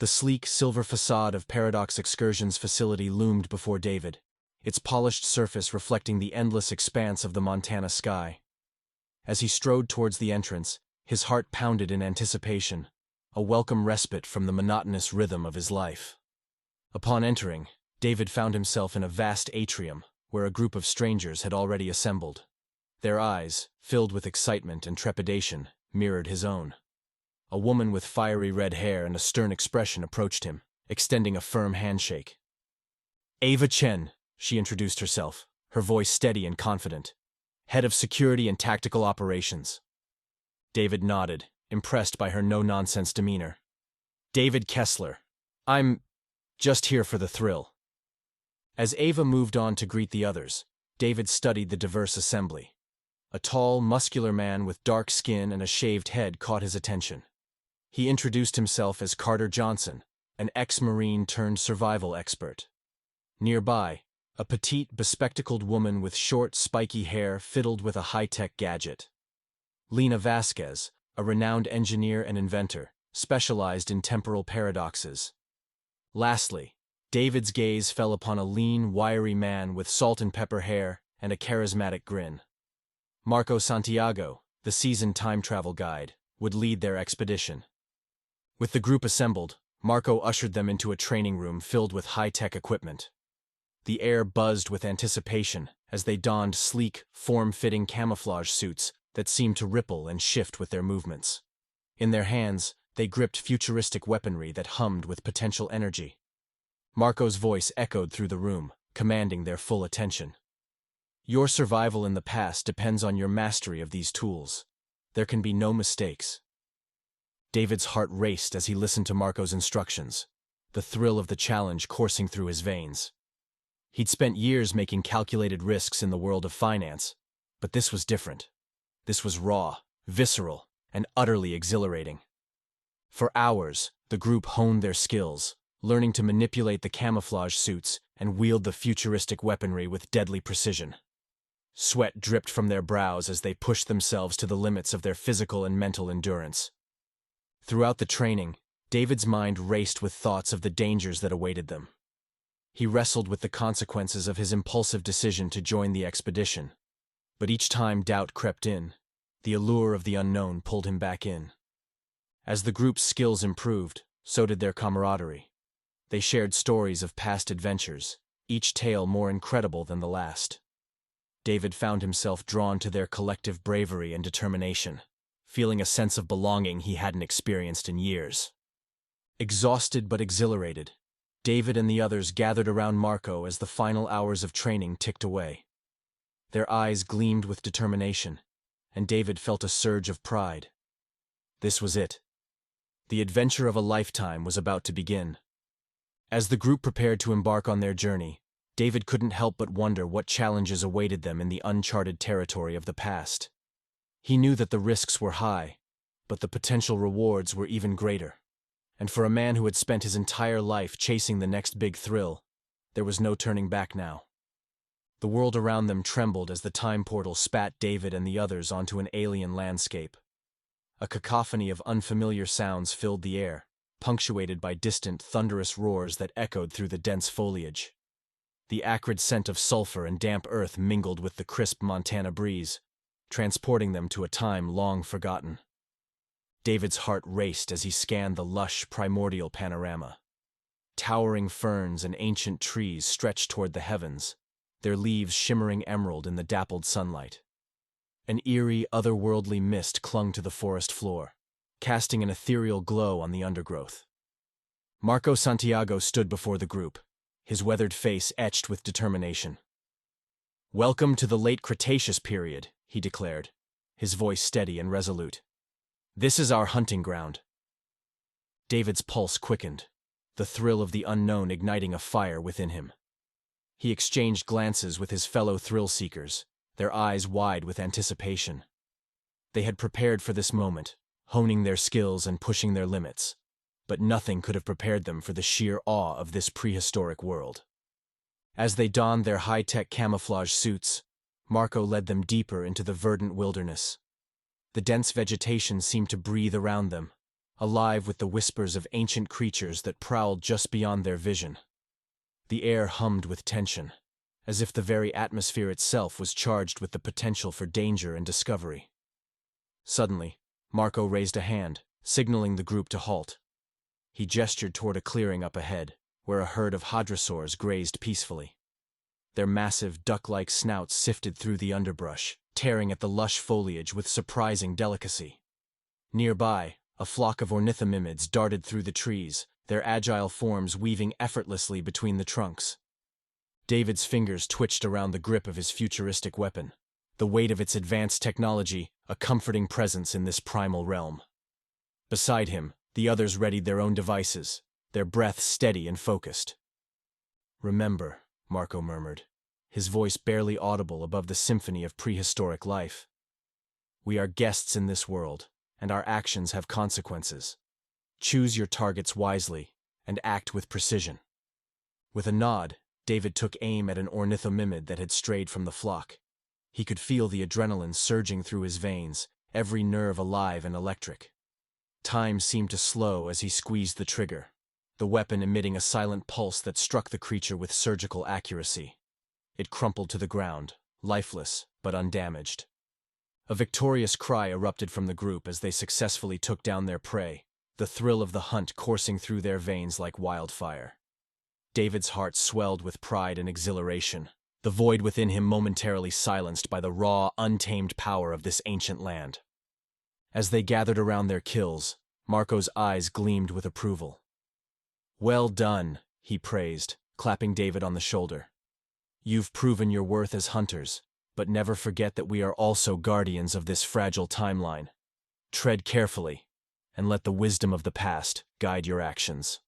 The sleek, silver facade of Paradox Excursion's facility loomed before David, its polished surface reflecting the endless expanse of the Montana sky. As he strode towards the entrance, his heart pounded in anticipation, a welcome respite from the monotonous rhythm of his life. Upon entering, David found himself in a vast atrium, where a group of strangers had already assembled. Their eyes, filled with excitement and trepidation, mirrored his own. A woman with fiery red hair and a stern expression approached him, extending a firm handshake. Ava Chen, she introduced herself, her voice steady and confident. Head of Security and Tactical Operations. David nodded, impressed by her no-nonsense demeanor. David Kessler. I'm just here for the thrill. As Ava moved on to greet the others, David studied the diverse assembly. A tall, muscular man with dark skin and a shaved head caught his attention. He introduced himself as Carter Johnson, an ex-Marine turned survival expert. Nearby, a petite, bespectacled woman with short, spiky hair fiddled with a high-tech gadget. Lena Vasquez, a renowned engineer and inventor, specialized in temporal paradoxes. Lastly, David's gaze fell upon a lean, wiry man with salt-and-pepper hair and a charismatic grin. Marco Santiago, the seasoned time-travel guide, would lead their expedition. With the group assembled, Marco ushered them into a training room filled with high-tech equipment. The air buzzed with anticipation as they donned sleek, form-fitting camouflage suits that seemed to ripple and shift with their movements. In their hands, they gripped futuristic weaponry that hummed with potential energy. Marco's voice echoed through the room, commanding their full attention. Your survival in the past depends on your mastery of these tools. There can be no mistakes. David's heart raced as he listened to Marco's instructions, the thrill of the challenge coursing through his veins. He'd spent years making calculated risks in the world of finance, but this was different. This was raw, visceral, and utterly exhilarating. For hours, the group honed their skills, learning to manipulate the camouflage suits and wield the futuristic weaponry with deadly precision. Sweat dripped from their brows as they pushed themselves to the limits of their physical and mental endurance. Throughout the training, David's mind raced with thoughts of the dangers that awaited them. He wrestled with the consequences of his impulsive decision to join the expedition, but each time doubt crept in, the allure of the unknown pulled him back in. As the group's skills improved, so did their camaraderie. They shared stories of past adventures, each tale more incredible than the last. David found himself drawn to their collective bravery and determination, feeling a sense of belonging he hadn't experienced in years. Exhausted but exhilarated, David and the others gathered around Marco as the final hours of training ticked away. Their eyes gleamed with determination, and David felt a surge of pride. This was it. The adventure of a lifetime was about to begin. As the group prepared to embark on their journey, David couldn't help but wonder what challenges awaited them in the uncharted territory of the past. He knew that the risks were high, but the potential rewards were even greater. And for a man who had spent his entire life chasing the next big thrill, there was no turning back now. The world around them trembled as the time portal spat David and the others onto an alien landscape. A cacophony of unfamiliar sounds filled the air, punctuated by distant, thunderous roars that echoed through the dense foliage. The acrid scent of sulfur and damp earth mingled with the crisp Montana breeze, transporting them to a time long forgotten. David's heart raced as he scanned the lush, primordial panorama. Towering ferns and ancient trees stretched toward the heavens, their leaves shimmering emerald in the dappled sunlight. An eerie, otherworldly mist clung to the forest floor, casting an ethereal glow on the undergrowth. Marco Santiago stood before the group, his weathered face etched with determination. "Welcome to the late Cretaceous period," he declared, his voice steady and resolute. "This is our hunting ground." David's pulse quickened, the thrill of the unknown igniting a fire within him. He exchanged glances with his fellow thrill-seekers, their eyes wide with anticipation. They had prepared for this moment, honing their skills and pushing their limits, but nothing could have prepared them for the sheer awe of this prehistoric world. As they donned their high-tech camouflage suits, Marco led them deeper into the verdant wilderness. The dense vegetation seemed to breathe around them, alive with the whispers of ancient creatures that prowled just beyond their vision. The air hummed with tension, as if the very atmosphere itself was charged with the potential for danger and discovery. Suddenly, Marco raised a hand, signaling the group to halt. He gestured toward a clearing up ahead, where a herd of hadrosaurs grazed peacefully. Their massive, duck-like snouts sifted through the underbrush, tearing at the lush foliage with surprising delicacy. Nearby, a flock of ornithomimids darted through the trees, their agile forms weaving effortlessly between the trunks. David's fingers twitched around the grip of his futuristic weapon, the weight of its advanced technology a comforting presence in this primal realm. Beside him, the others readied their own devices, their breaths steady and focused. "Remember," Marco murmured, his voice barely audible above the symphony of prehistoric life. "We are guests in this world, and our actions have consequences. Choose your targets wisely, and act with precision." With a nod, David took aim at an ornithomimid that had strayed from the flock. He could feel the adrenaline surging through his veins, every nerve alive and electric. Time seemed to slow as he squeezed the trigger, the weapon emitting a silent pulse that struck the creature with surgical accuracy. It crumpled to the ground, lifeless but undamaged. A victorious cry erupted from the group as they successfully took down their prey, the thrill of the hunt coursing through their veins like wildfire. David's heart swelled with pride and exhilaration, the void within him momentarily silenced by the raw, untamed power of this ancient land. As they gathered around their kills, Marco's eyes gleamed with approval. "Well done," he praised, clapping David on the shoulder. "You've proven your worth as hunters, but never forget that we are also guardians of this fragile timeline. Tread carefully, and let the wisdom of the past guide your actions."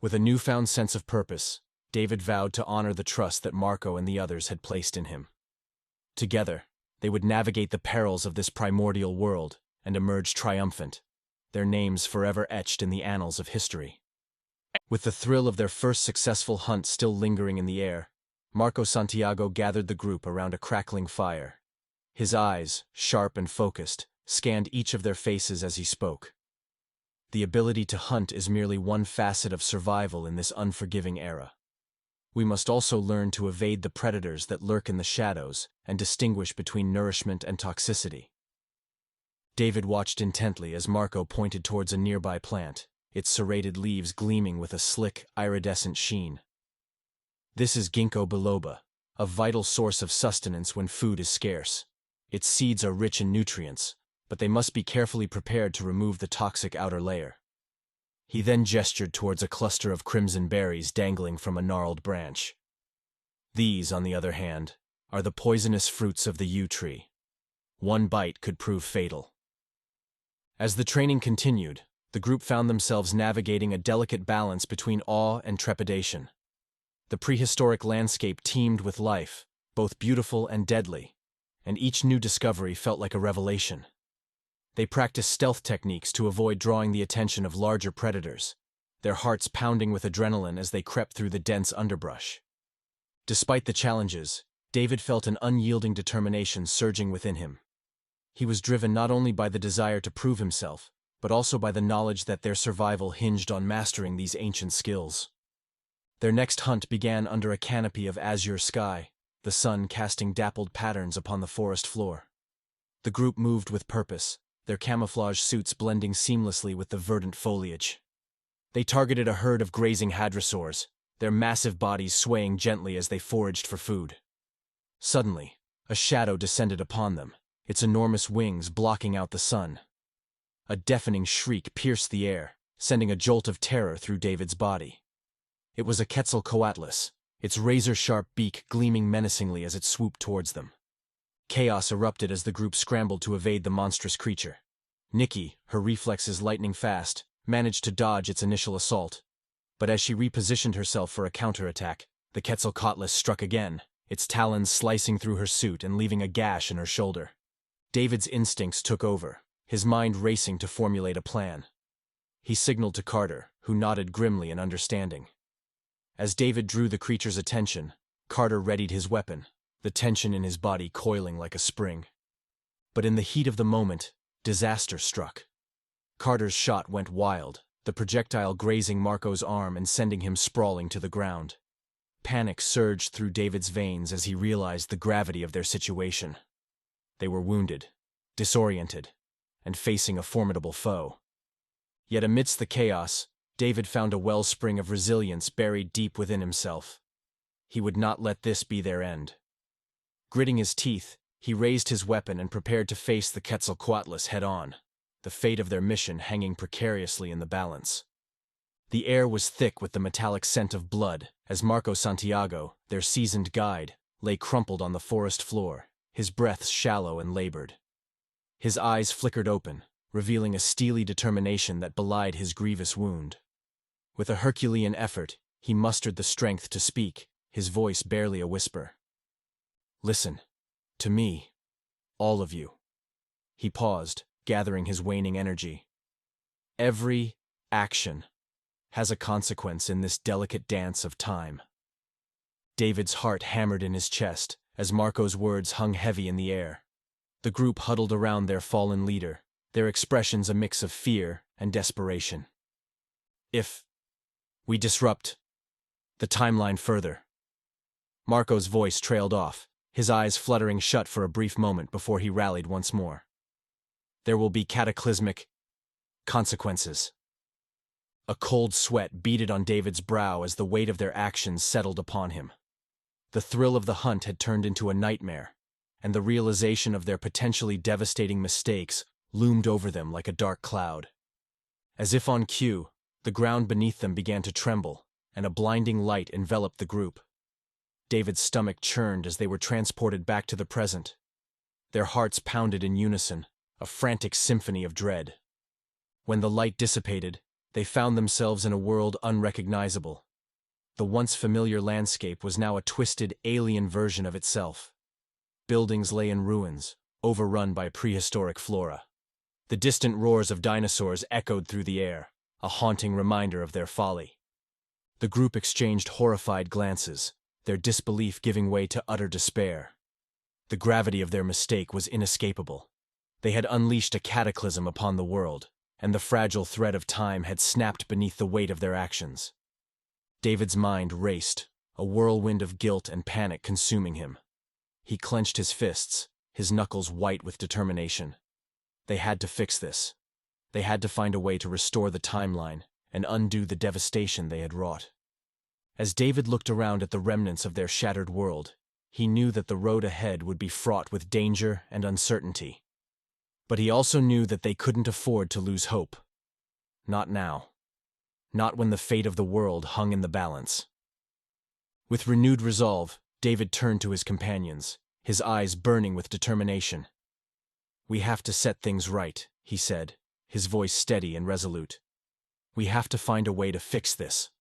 With a newfound sense of purpose, David vowed to honor the trust that Marco and the others had placed in him. Together, they would navigate the perils of this primordial world and emerge triumphant, their names forever etched in the annals of history. With the thrill of their first successful hunt still lingering in the air, Marco Santiago gathered the group around a crackling fire. His eyes, sharp and focused, scanned each of their faces as he spoke. The ability to hunt is merely one facet of survival in this unforgiving era. We must also learn to evade the predators that lurk in the shadows and distinguish between nourishment and toxicity. David watched intently as Marco pointed towards a nearby plant, its serrated leaves gleaming with a slick, iridescent sheen. "This is ginkgo biloba, a vital source of sustenance when food is scarce. Its seeds are rich in nutrients, but they must be carefully prepared to remove the toxic outer layer." He then gestured towards a cluster of crimson berries dangling from a gnarled branch. "These, on the other hand, are the poisonous fruits of the yew tree. One bite could prove fatal." As the training continued, the group found themselves navigating a delicate balance between awe and trepidation. The prehistoric landscape teemed with life, both beautiful and deadly, and each new discovery felt like a revelation. They practiced stealth techniques to avoid drawing the attention of larger predators, their hearts pounding with adrenaline as they crept through the dense underbrush. Despite the challenges, David felt an unyielding determination surging within him. He was driven not only by the desire to prove himself, but also by the knowledge that their survival hinged on mastering these ancient skills. Their next hunt began under a canopy of azure sky, the sun casting dappled patterns upon the forest floor. The group moved with purpose, their camouflage suits blending seamlessly with the verdant foliage. They targeted a herd of grazing hadrosaurs, their massive bodies swaying gently as they foraged for food. Suddenly, a shadow descended upon them, its enormous wings blocking out the sun. A deafening shriek pierced the air, sending a jolt of terror through David's body. It was a Quetzalcoatlus, its razor-sharp beak gleaming menacingly as it swooped towards them. Chaos erupted as the group scrambled to evade the monstrous creature. Nikki, her reflexes lightning fast, managed to dodge its initial assault. But as she repositioned herself for a counterattack, the Quetzalcoatlus struck again, its talons slicing through her suit and leaving a gash in her shoulder. David's instincts took over, his mind racing to formulate a plan. He signaled to Carter, who nodded grimly in understanding. As David drew the creature's attention, Carter readied his weapon, the tension in his body coiling like a spring. But in the heat of the moment, disaster struck. Carter's shot went wild, the projectile grazing Marco's arm and sending him sprawling to the ground. Panic surged through David's veins as he realized the gravity of their situation. They were wounded, disoriented, and facing a formidable foe. Yet amidst the chaos, David found a wellspring of resilience buried deep within himself. He would not let this be their end. Gritting his teeth, he raised his weapon and prepared to face the Quetzalcoatlus head-on, the fate of their mission hanging precariously in the balance. The air was thick with the metallic scent of blood as Marco Santiago, their seasoned guide, lay crumpled on the forest floor, his breath shallow and labored. His eyes flickered open, revealing a steely determination that belied his grievous wound. With a Herculean effort, he mustered the strength to speak, his voice barely a whisper. "Listen. To me. All of you." He paused, gathering his waning energy. "Every action has a consequence in this delicate dance of time." David's heart hammered in his chest as Marco's words hung heavy in the air. The group huddled around their fallen leader, their expressions a mix of fear and desperation. "If we disrupt the timeline further." Marco's voice trailed off, his eyes fluttering shut for a brief moment before he rallied once more. "There will be cataclysmic consequences." A cold sweat beaded on David's brow as the weight of their actions settled upon him. The thrill of the hunt had turned into a nightmare, and the realization of their potentially devastating mistakes loomed over them like a dark cloud. As if on cue, the ground beneath them began to tremble, and a blinding light enveloped the group. David's stomach churned as they were transported back to the present. Their hearts pounded in unison, a frantic symphony of dread. When the light dissipated, they found themselves in a world unrecognizable. The once familiar landscape was now a twisted, alien version of itself. Buildings lay in ruins, overrun by prehistoric flora. The distant roars of dinosaurs echoed through the air, a haunting reminder of their folly. The group exchanged horrified glances, their disbelief giving way to utter despair. The gravity of their mistake was inescapable. They had unleashed a cataclysm upon the world, and the fragile thread of time had snapped beneath the weight of their actions. David's mind raced, a whirlwind of guilt and panic consuming him. He clenched his fists, his knuckles white with determination. They had to fix this. They had to find a way to restore the timeline and undo the devastation they had wrought. As David looked around at the remnants of their shattered world, he knew that the road ahead would be fraught with danger and uncertainty. But he also knew that they couldn't afford to lose hope. Not now. Not when the fate of the world hung in the balance. With renewed resolve, David turned to his companions, his eyes burning with determination. "We have to set things right," he said, his voice steady and resolute. "We have to find a way to fix this."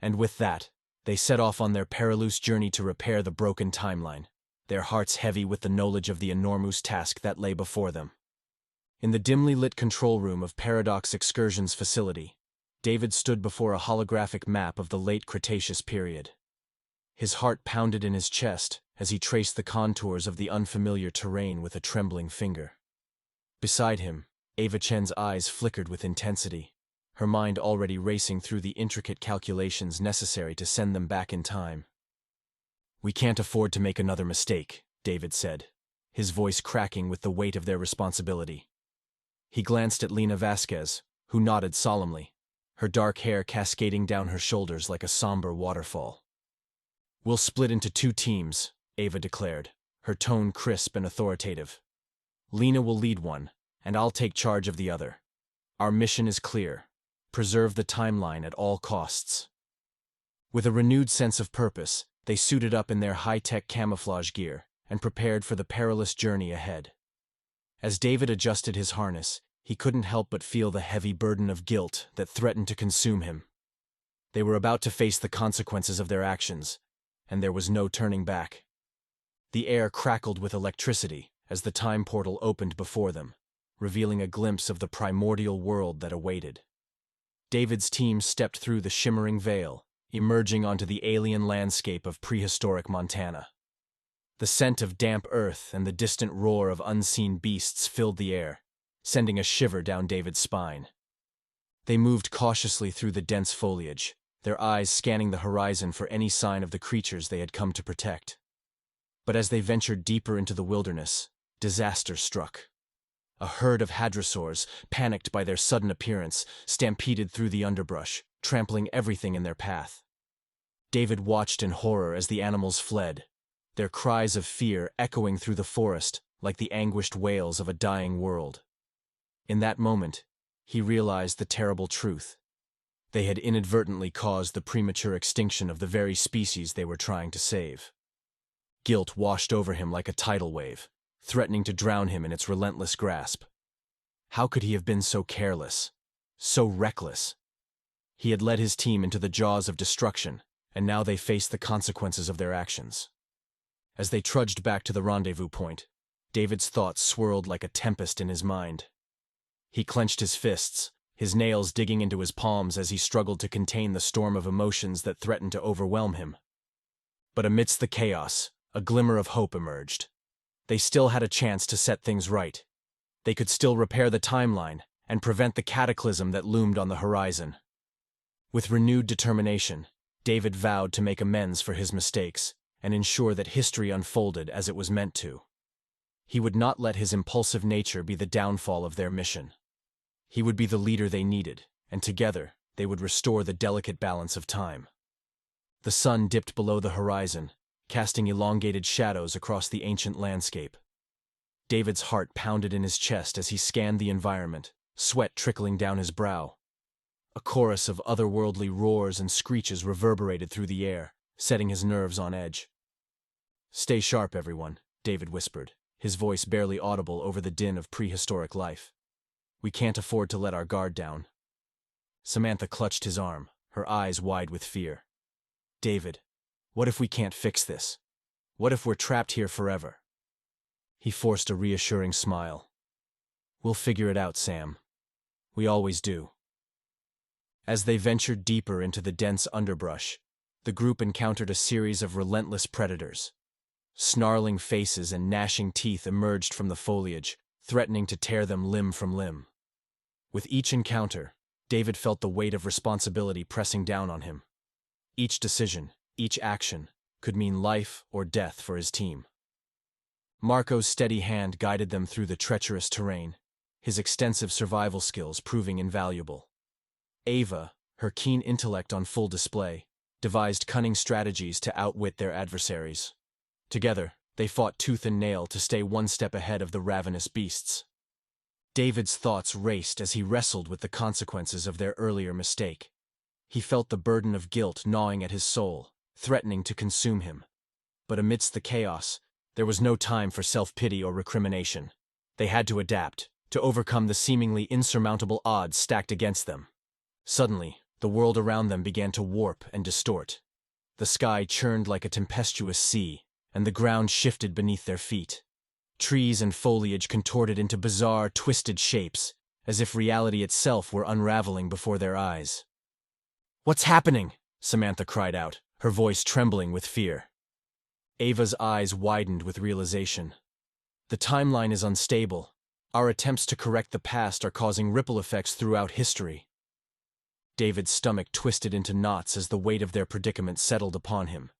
And with that, they set off on their perilous journey to repair the broken timeline, their hearts heavy with the knowledge of the enormous task that lay before them. In the dimly lit control room of Paradox Excursion's facility, David stood before a holographic map of the late Cretaceous period. His heart pounded in his chest as he traced the contours of the unfamiliar terrain with a trembling finger. Beside him, Ava Chen's eyes flickered with intensity, her mind already racing through the intricate calculations necessary to send them back in time. "We can't afford to make another mistake," David said, his voice cracking with the weight of their responsibility. He glanced at Lena Vasquez, who nodded solemnly, her dark hair cascading down her shoulders like a somber waterfall. "We'll split into 2 teams, Ava declared, her tone crisp and authoritative. "Lena will lead one, and I'll take charge of the other. Our mission is clear: preserve the timeline at all costs." With a renewed sense of purpose, they suited up in their high-tech camouflage gear and prepared for the perilous journey ahead. As David adjusted his harness, he couldn't help but feel the heavy burden of guilt that threatened to consume him. They were about to face the consequences of their actions, and there was no turning back. The air crackled with electricity as the time portal opened before them, revealing a glimpse of the primordial world that awaited. David's team stepped through the shimmering veil, emerging onto the alien landscape of prehistoric Montana. The scent of damp earth and the distant roar of unseen beasts filled the air, sending a shiver down David's spine. They moved cautiously through the dense foliage, their eyes scanning the horizon for any sign of the creatures they had come to protect. But as they ventured deeper into the wilderness, disaster struck. A herd of hadrosaurs, panicked by their sudden appearance, stampeded through the underbrush, trampling everything in their path. David watched in horror as the animals fled, their cries of fear echoing through the forest like the anguished wails of a dying world. In that moment, he realized the terrible truth. They had inadvertently caused the premature extinction of the very species they were trying to save. Guilt washed over him like a tidal wave, threatening to drown him in its relentless grasp. How could he have been so careless, so reckless? He had led his team into the jaws of destruction, and now they faced the consequences of their actions. As they trudged back to the rendezvous point, David's thoughts swirled like a tempest in his mind. He clenched his fists, his nails digging into his palms as he struggled to contain the storm of emotions that threatened to overwhelm him. But amidst the chaos, a glimmer of hope emerged. They still had a chance to set things right. They could still repair the timeline and prevent the cataclysm that loomed on the horizon. With renewed determination, David vowed to make amends for his mistakes and ensure that history unfolded as it was meant to. He would not let his impulsive nature be the downfall of their mission. He would be the leader they needed, and together they would restore the delicate balance of time. The sun dipped below the horizon, casting elongated shadows across the ancient landscape. David's heart pounded in his chest as he scanned the environment, sweat trickling down his brow. A chorus of otherworldly roars and screeches reverberated through the air, setting his nerves on edge. "Stay sharp, everyone," David whispered, his voice barely audible over the din of prehistoric life. "We can't afford to let our guard down." Samantha clutched his arm, her eyes wide with fear. "David, what if we can't fix this? What if we're trapped here forever?" He forced a reassuring smile. "We'll figure it out, Sam. We always do." As they ventured deeper into the dense underbrush, the group encountered a series of relentless predators. Snarling faces and gnashing teeth emerged from the foliage, threatening to tear them limb from limb. With each encounter, David felt the weight of responsibility pressing down on him. Each decision, each action, could mean life or death for his team. Marco's steady hand guided them through the treacherous terrain, his extensive survival skills proving invaluable. Ava, her keen intellect on full display, devised cunning strategies to outwit their adversaries. Together, they fought tooth and nail to stay one step ahead of the ravenous beasts. David's thoughts raced as he wrestled with the consequences of their earlier mistake. He felt the burden of guilt gnawing at his soul, threatening to consume him. But amidst the chaos, there was no time for self-pity or recrimination. They had to adapt, to overcome the seemingly insurmountable odds stacked against them. Suddenly, the world around them began to warp and distort. The sky churned like a tempestuous sea, and the ground shifted beneath their feet. Trees and foliage contorted into bizarre, twisted shapes, as if reality itself were unraveling before their eyes. "What's happening?" Samantha cried out, her voice trembling with fear. Ava's eyes widened with realization. "The timeline is unstable. Our attempts to correct the past are causing ripple effects throughout history." David's stomach twisted into knots as the weight of their predicament settled upon him.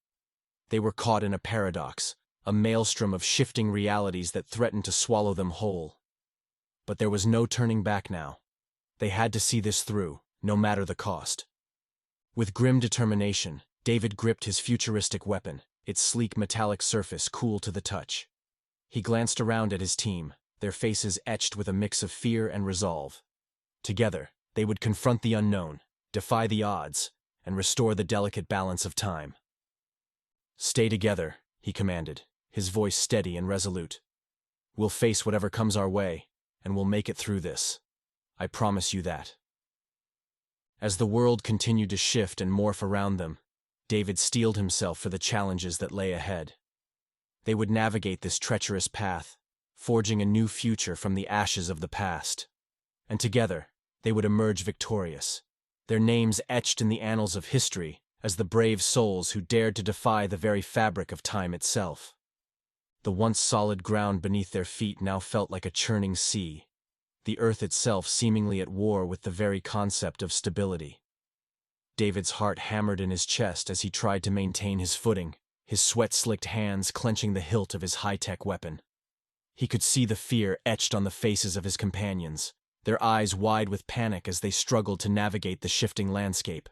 They were caught in a paradox, a maelstrom of shifting realities that threatened to swallow them whole. But there was no turning back now. They had to see this through, no matter the cost. With grim determination, David gripped his futuristic weapon, its sleek metallic surface cool to the touch. He glanced around at his team, their faces etched with a mix of fear and resolve. Together, they would confront the unknown, defy the odds, and restore the delicate balance of time. "Stay together," he commanded, his voice steady and resolute. "We'll face whatever comes our way, and we'll make it through this. I promise you that." As the world continued to shift and morph around them, David steeled himself for the challenges that lay ahead. They would navigate this treacherous path, forging a new future from the ashes of the past. And together, they would emerge victorious, their names etched in the annals of history as the brave souls who dared to defy the very fabric of time itself. The once solid ground beneath their feet now felt like a churning sea, the Earth itself seemingly at war with the very concept of stability. David's heart hammered in his chest as he tried to maintain his footing, his sweat-slicked hands clenching the hilt of his high-tech weapon. He could see the fear etched on the faces of his companions, their eyes wide with panic as they struggled to navigate the shifting landscape.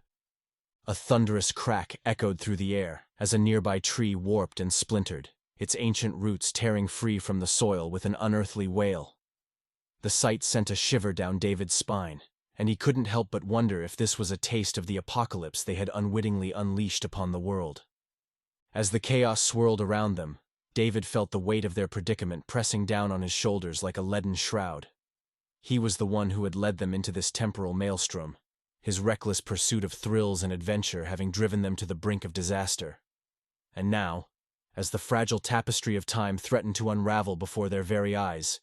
A thunderous crack echoed through the air as a nearby tree warped and splintered, its ancient roots tearing free from the soil with an unearthly wail. The sight sent a shiver down David's spine, and he couldn't help but wonder if this was a taste of the apocalypse they had unwittingly unleashed upon the world. As the chaos swirled around them, David felt the weight of their predicament pressing down on his shoulders like a leaden shroud. He was the one who had led them into this temporal maelstrom, his reckless pursuit of thrills and adventure having driven them to the brink of disaster. And now, as the fragile tapestry of time threatened to unravel before their very eyes,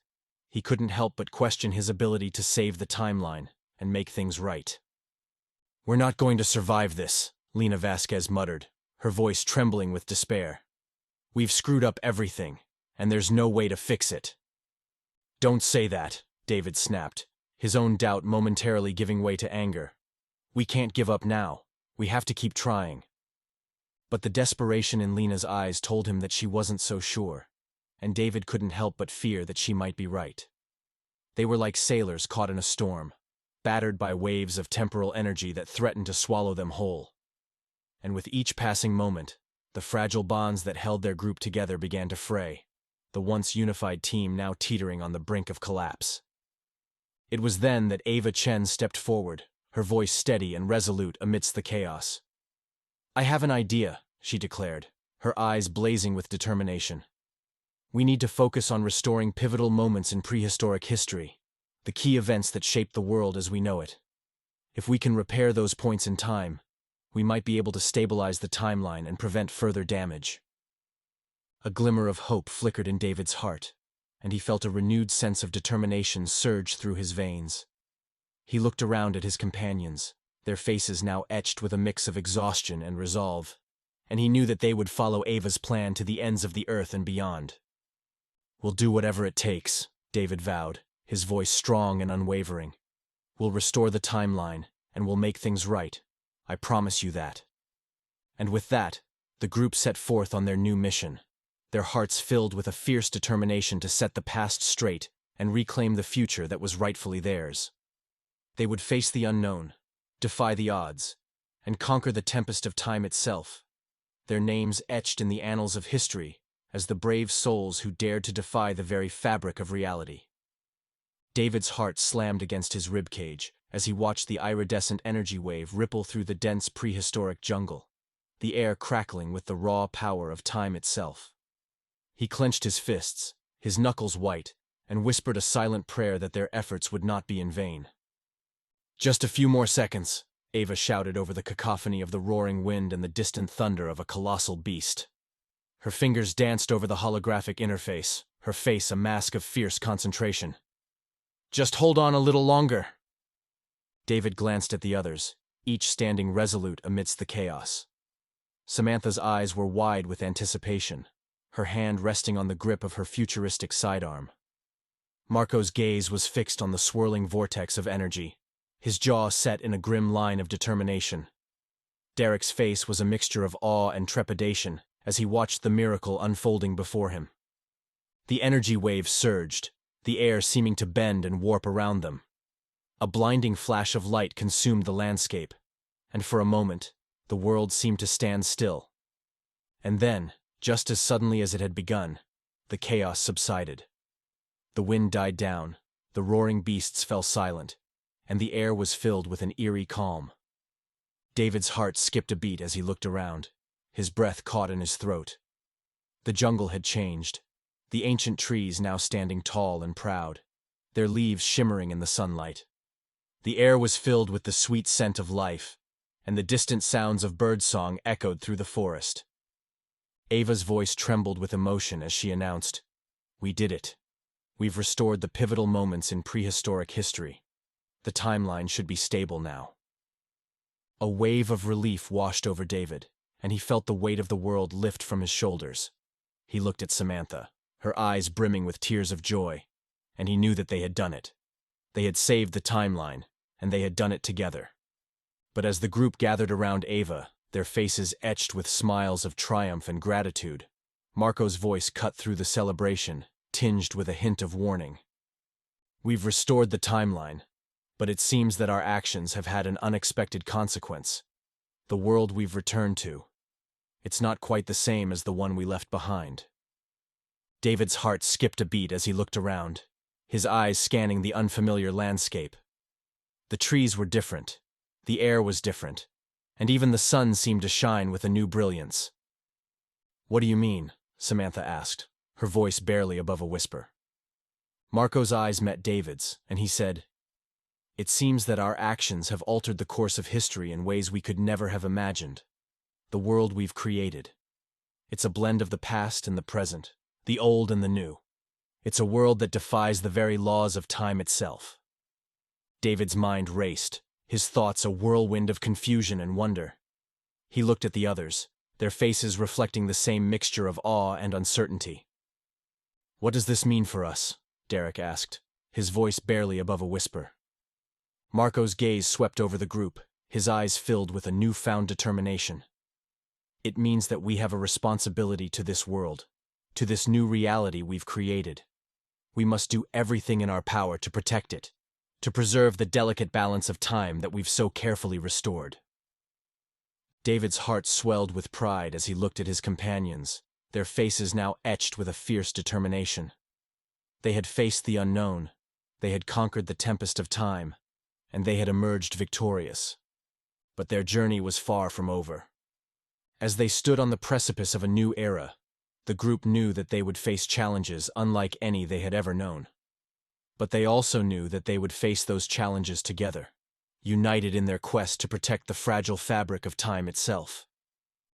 he couldn't help but question his ability to save the timeline and make things right. "We're not going to survive this," Lena Vasquez muttered, her voice trembling with despair. "We've screwed up everything, and there's no way to fix it." "Don't say that," David snapped, his own doubt momentarily giving way to anger. "We can't give up now. We have to keep trying." But the desperation in Lena's eyes told him that she wasn't so sure, and David couldn't help but fear that she might be right. They were like sailors caught in a storm, battered by waves of temporal energy that threatened to swallow them whole. And with each passing moment, the fragile bonds that held their group together began to fray, the once unified team now teetering on the brink of collapse. It was then that Ava Chen stepped forward, her voice steady and resolute amidst the chaos. "I have an idea," she declared, her eyes blazing with determination. "We need to focus on restoring pivotal moments in prehistoric history, the key events that shaped the world as we know it. If we can repair those points in time, we might be able to stabilize the timeline and prevent further damage." A glimmer of hope flickered in David's heart, and he felt a renewed sense of determination surge through his veins. He looked around at his companions, their faces now etched with a mix of exhaustion and resolve, and he knew that they would follow Ava's plan to the ends of the earth and beyond. "We'll do whatever it takes," David vowed, his voice strong and unwavering. "We'll restore the timeline, and we'll make things right. I promise you that." And with that, the group set forth on their new mission, their hearts filled with a fierce determination to set the past straight and reclaim the future that was rightfully theirs. They would face the unknown, defy the odds, and conquer the tempest of time itself, their names etched in the annals of history as the brave souls who dared to defy the very fabric of reality. David's heart slammed against his ribcage as he watched the iridescent energy wave ripple through the dense prehistoric jungle, the air crackling with the raw power of time itself. He clenched his fists, his knuckles white, and whispered a silent prayer that their efforts would not be in vain. "Just a few more seconds," Ava shouted over the cacophony of the roaring wind and the distant thunder of a colossal beast. Her fingers danced over the holographic interface, her face a mask of fierce concentration. "Just hold on a little longer." David glanced at the others, each standing resolute amidst the chaos. Samantha's eyes were wide with anticipation, her hand resting on the grip of her futuristic sidearm. Marco's gaze was fixed on the swirling vortex of energy, his jaw set in a grim line of determination. Derek's face was a mixture of awe and trepidation as he watched the miracle unfolding before him. The energy waves surged, the air seeming to bend and warp around them. A blinding flash of light consumed the landscape, and for a moment, the world seemed to stand still. And then, just as suddenly as it had begun, the chaos subsided. The wind died down, the roaring beasts fell silent, and the air was filled with an eerie calm. David's heart skipped a beat as he looked around, his breath caught in his throat. The jungle had changed, the ancient trees now standing tall and proud, their leaves shimmering in the sunlight. The air was filled with the sweet scent of life, and the distant sounds of birdsong echoed through the forest. Ava's voice trembled with emotion as she announced, "We did it. We've restored the pivotal moments in prehistoric history. The timeline should be stable now." A wave of relief washed over David, and he felt the weight of the world lift from his shoulders. He looked at Samantha, her eyes brimming with tears of joy, and he knew that they had done it. They had saved the timeline, and they had done it together. But as the group gathered around Ava, their faces etched with smiles of triumph and gratitude, Marco's voice cut through the celebration, tinged with a hint of warning. We've restored the timeline, but it seems that our actions have had an unexpected consequence. The world we've returned to. It's not quite the same as the one we left behind. David's heart skipped a beat as he looked around, his eyes scanning the unfamiliar landscape. The trees were different, the air was different, and even the sun seemed to shine with a new brilliance. "What do you mean?" Samantha asked, her voice barely above a whisper. Marco's eyes met David's, and he said, "It seems that our actions have altered the course of history in ways we could never have imagined. The world we've created. It's a blend of the past and the present, the old and the new. It's a world that defies the very laws of time itself." David's mind raced, his thoughts a whirlwind of confusion and wonder. He looked at the others, their faces reflecting the same mixture of awe and uncertainty. "What does this mean for us?" Derek asked, his voice barely above a whisper. Marco's gaze swept over the group, his eyes filled with a newfound determination. "It means that we have a responsibility to this world, to this new reality we've created. We must do everything in our power to protect it, to preserve the delicate balance of time that we've so carefully restored." David's heart swelled with pride as he looked at his companions, their faces now etched with a fierce determination. They had faced the unknown, they had conquered the tempest of time, and they had emerged victorious. But their journey was far from over. As they stood on the precipice of a new era, the group knew that they would face challenges unlike any they had ever known. But they also knew that they would face those challenges together, united in their quest to protect the fragile fabric of time itself.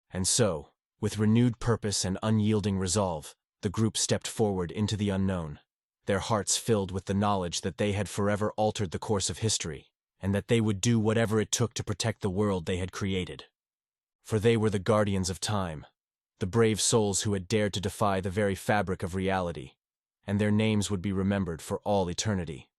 And so, with renewed purpose and unyielding resolve, the group stepped forward into the unknown, their hearts filled with the knowledge that they had forever altered the course of history, and that they would do whatever it took to protect the world they had created. For they were the guardians of time, the brave souls who had dared to defy the very fabric of reality, and their names would be remembered for all eternity.